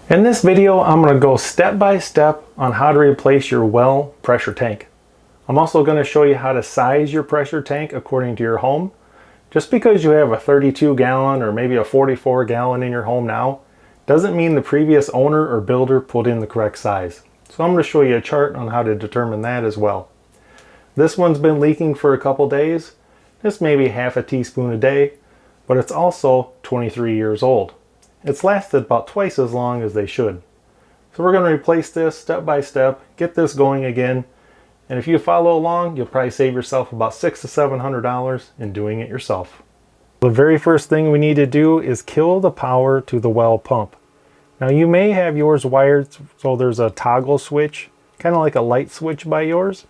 In this video, I'm going to go step by step on how to replace your well pressure tank. I'm also going to show you how to size your pressure tank according to your home. Just because you have a 32 gallon or maybe a 44 gallon in your home now, doesn't mean the previous owner or builder put in the correct size. So I'm going to show you a chart on how to determine that as well. This one's been leaking for a couple days. This may be half a teaspoon a day, but it's also 23 years old. It's lasted about twice as long as they should. So we're going to replace this step by step, get this going again, and if you follow along, you'll probably save yourself about $600 to $700 in doing it yourself. The very first thing we need to do is kill the power to the well pump. Now you may have yours wired so there's a toggle switch, kind of like a light switch by yours.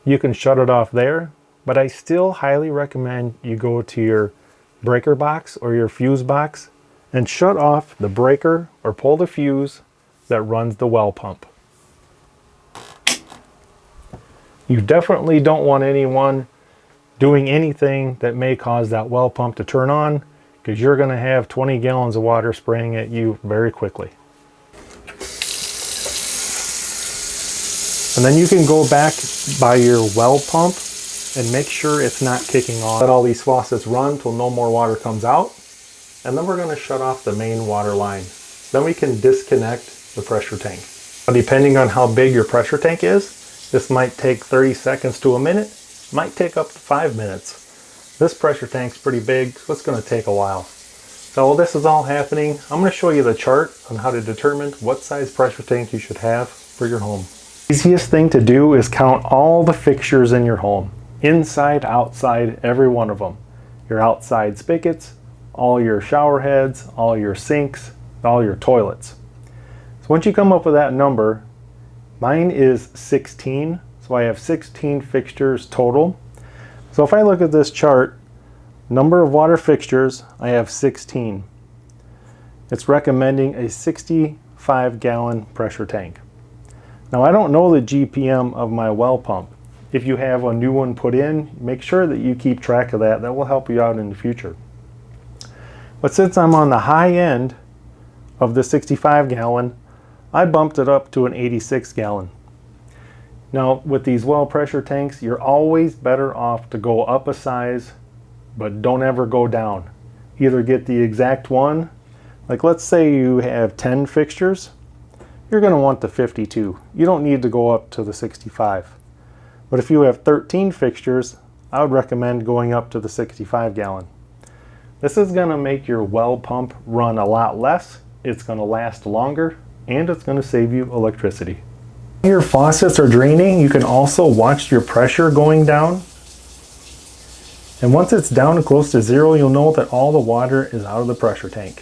You can shut it off there, but I still highly recommend you go to your breaker box or your fuse box and shut off the breaker or pull the fuse that runs the well pump. You definitely don't want anyone doing anything that may cause that well pump to turn on, because you're going to have 20 gallons of water spraying at you very quickly. And then you can go back by your well pump and make sure it's not kicking on. Let all these faucets run till no more water comes out. And then we're going to shut off the main water line. Then we can disconnect the pressure tank. Now, depending on how big your pressure tank is, this might take 30 seconds to a minute, might take up to 5 minutes. This pressure tank's pretty big, so it's going to take a while. So while this is all happening, I'm going to show you the chart on how to determine what size pressure tank you should have for your home. The easiest thing to do is count all the fixtures in your home. Inside, outside, every one of them. Your outside spigots, all your shower heads, all your sinks, all your toilets. So once you come up with that number, mine is 16, so I have 16 fixtures total. So if I look at this chart, number of water fixtures, I have 16. It's recommending a 65 gallon pressure tank. Now I don't know the GPM of my well pump. If you have a new one put in, make sure that you keep track of that. That will help you out in the future. But since I'm on the high end of the 65 gallon, I bumped it up to an 86 gallon. Now with these well pressure tanks, you're always better off to go up a size, but don't ever go down. Either get the exact one, like let's say you have 10 fixtures, you're going to want the 52. You don't need to go up to the 65. But if you have 13 fixtures, I would recommend going up to the 65 gallon. This is going to make your well pump run a lot less, it's going to last longer, and it's going to save you electricity. When your faucets are draining, you can also watch your pressure going down. And once it's down close to zero, you'll know that all the water is out of the pressure tank.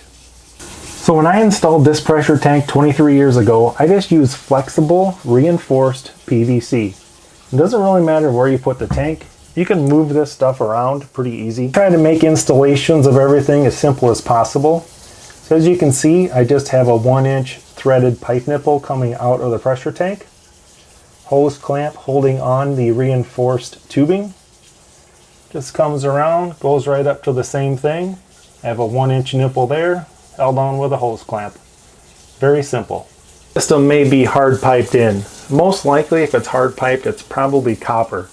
So when I installed this pressure tank 23 years ago, I just used flexible reinforced PVC. It doesn't really matter where you put the tank. You can move this stuff around pretty easy. Try to make installations of everything as simple as possible. So as you can see, I just have a 1-inch threaded pipe nipple coming out of the pressure tank. Hose clamp holding on the reinforced tubing. Just comes around, goes right up to the same thing. I have a 1-inch nipple there, held on with a hose clamp. Very simple. The system may be hard piped in. Most likely if it's hard piped, it's probably copper.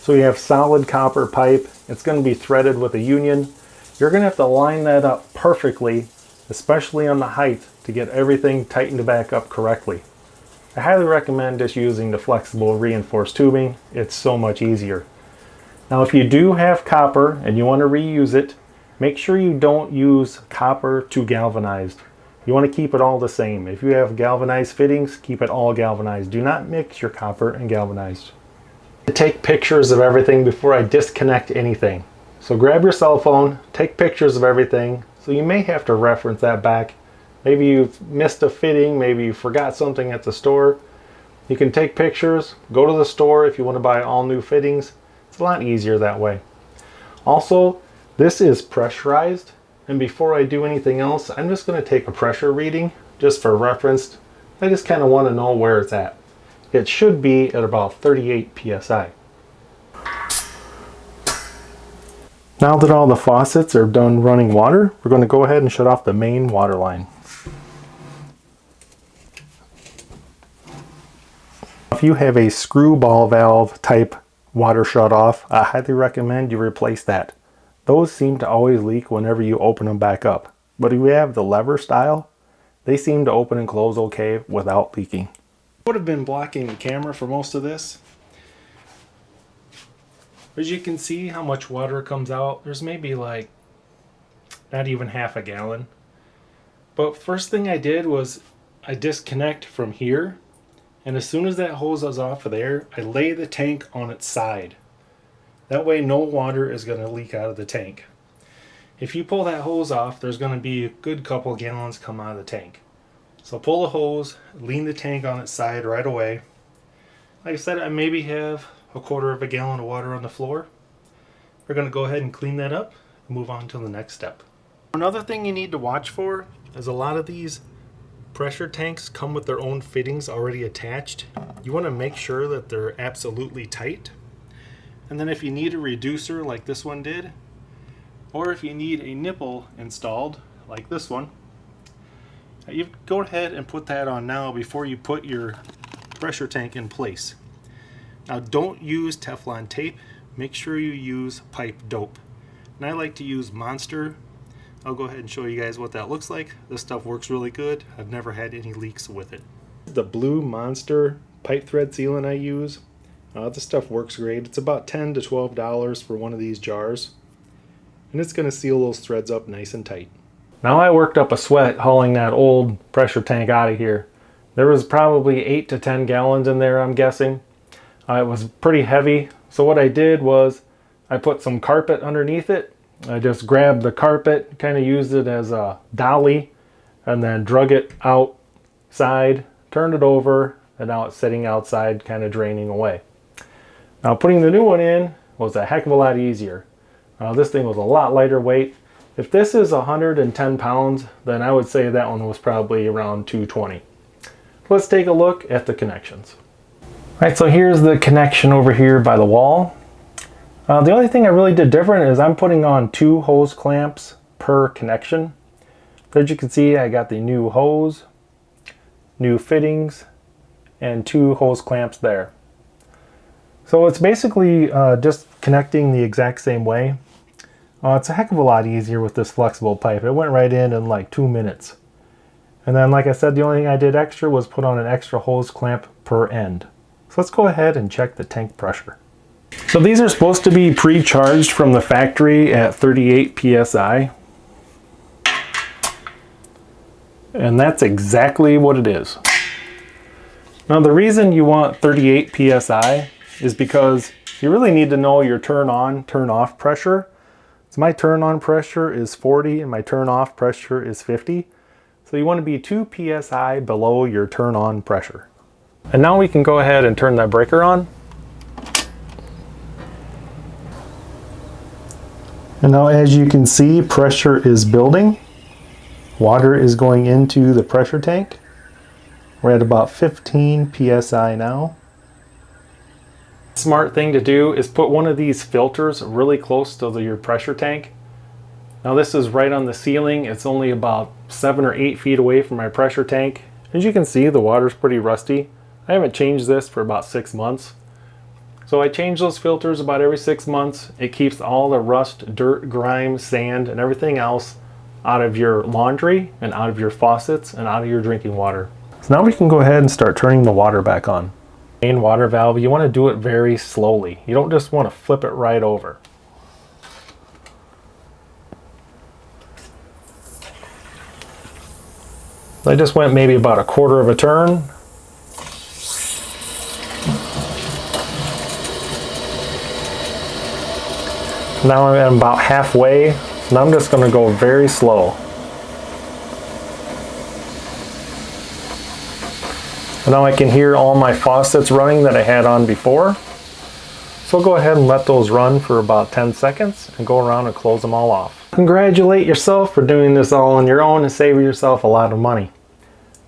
So you have solid copper pipe, it's going to be threaded with a union. You're going to have to line that up perfectly, especially on the height, to get everything tightened back up correctly. I highly recommend just using the flexible reinforced tubing. It's so much easier. Now if you do have copper and you want to reuse it, make sure you don't use copper to galvanized. You want to keep it all the same. If you have galvanized fittings, keep it all galvanized. Do not mix your copper and galvanized. To take pictures of everything before I disconnect anything. So grab your cell phone, take pictures of everything. So you may have to reference that back. Maybe you've missed a fitting, maybe you forgot something at the store. You can take pictures, go to the store if you want to buy all new fittings. It's a lot easier that way. Also, this is pressurized, and before I do anything else, I'm just going to take a pressure reading just for reference. I just kind of want to know where it's at. It should be at about 38 psi. Now that all the faucets are done running water, we're going to go ahead and shut off the main water line. you have a screwball valve type water shutoff, I highly recommend you replace that. Those seem to always leak whenever you open them back up. But if you have the lever style, they seem to open and close okay without leaking. I would have been blocking the camera for most of this. As you can see how much water comes out, there's maybe like not even half a gallon. But first thing I did was I disconnect from here, and as soon as that hose is off of there, I lay the tank on its side. That way no water is going to leak out of the tank. If you pull that hose off, there's going to be a good couple gallons come out of the tank. So pull the hose, lean the tank on its side right away. Like I said, I maybe have a quarter of a gallon of water on the floor. We're going to go ahead and clean that up and move on to the next step. Another thing you need to watch for is a lot of these pressure tanks come with their own fittings already attached. You want to make sure that they're absolutely tight. And then if you need a reducer like this one did, or if you need a nipple installed like this one, you go ahead and put that on now before you put your pressure tank in place. Now don't use Teflon tape, make sure you use pipe dope. And I like to use Monster. I'll go ahead and show you guys what that looks like. This stuff works really good. I've never had any leaks with it. The blue Monster pipe thread sealant I use. This stuff works great. It's about $10 to $12 for one of these jars. And it's going to seal those threads up nice and tight. Now I worked up a sweat hauling that old pressure tank out of here. There was probably 8 to 10 gallons in there, I'm guessing. It was pretty heavy. So what I did was I put some carpet underneath it. I just grabbed the carpet, kind of used it as a dolly, and then drug it outside, turned it over, and now it's sitting outside kind of draining away. Now putting the new one in was a heck of a lot easier. This thing was a lot lighter weight. If this is 110 pounds, then I would say that one was probably around 220. Let's take a look at the connections. All right, so here's the connection over here by the wall. The only thing I really did different is I'm putting on 2 hose clamps per connection. As you can see, I got the new hose, new fittings, and 2 hose clamps there. So it's basically just connecting the exact same way. It's a heck of a lot easier with this flexible pipe. It went right in like 2 minutes. And then, like I said, the only thing I did extra was put on an extra hose clamp per end. So let's go ahead and check the tank pressure. So these are supposed to be pre-charged from the factory at 38 psi. And that's exactly what it is. Now the reason you want 38 psi is because you really need to know your turn on, turn off pressure. So my turn on pressure is 40 and my turn off pressure is 50. So you want to be 2 psi below your turn on pressure. And now we can go ahead and turn that breaker on. And now as you can see, pressure is building. Water is going into the pressure tank. We're at about 15 psi now. Smart thing to do is put one of these filters really close to your pressure tank. Now this is right on the ceiling. It's only about 7 or 8 feet away from my pressure tank. As you can see, the water's pretty rusty. I haven't changed this for about 6 months. So I change those filters about every 6 months. It keeps all the rust, dirt, grime, sand, and everything else out of your laundry and out of your faucets and out of your drinking water. So now we can go ahead and start turning the water back on. Main water valve, you want to do it very slowly. You don't just want to flip it right over. I just went maybe about a quarter of a turn. Now I'm at about halfway, and I'm just going to go very slow. And now I can hear all my faucets running that I had on before. So I'll go ahead and let those run for about 10 seconds and go around and close them all off. Congratulate yourself for doing this all on your own and saving yourself a lot of money.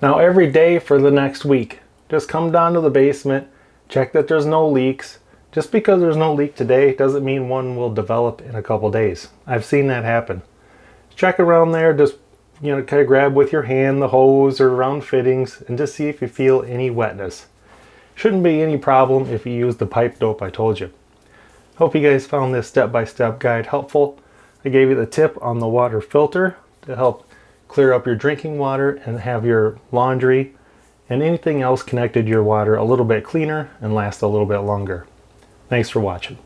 Now every day for the next week, just come down to the basement, check that there's no leaks. Just because there's no leak today doesn't mean one will develop in a couple days. I've seen that happen. Check around there, just kind of grab with your hand the hose or around fittings and just see if you feel any wetness. Shouldn't be any problem if you use the pipe dope I told you. Hope you guys found this step-by-step guide helpful. I gave you the tip on the water filter to help clear up your drinking water and have your laundry and anything else connected to your water a little bit cleaner and last a little bit longer. Thanks for watching.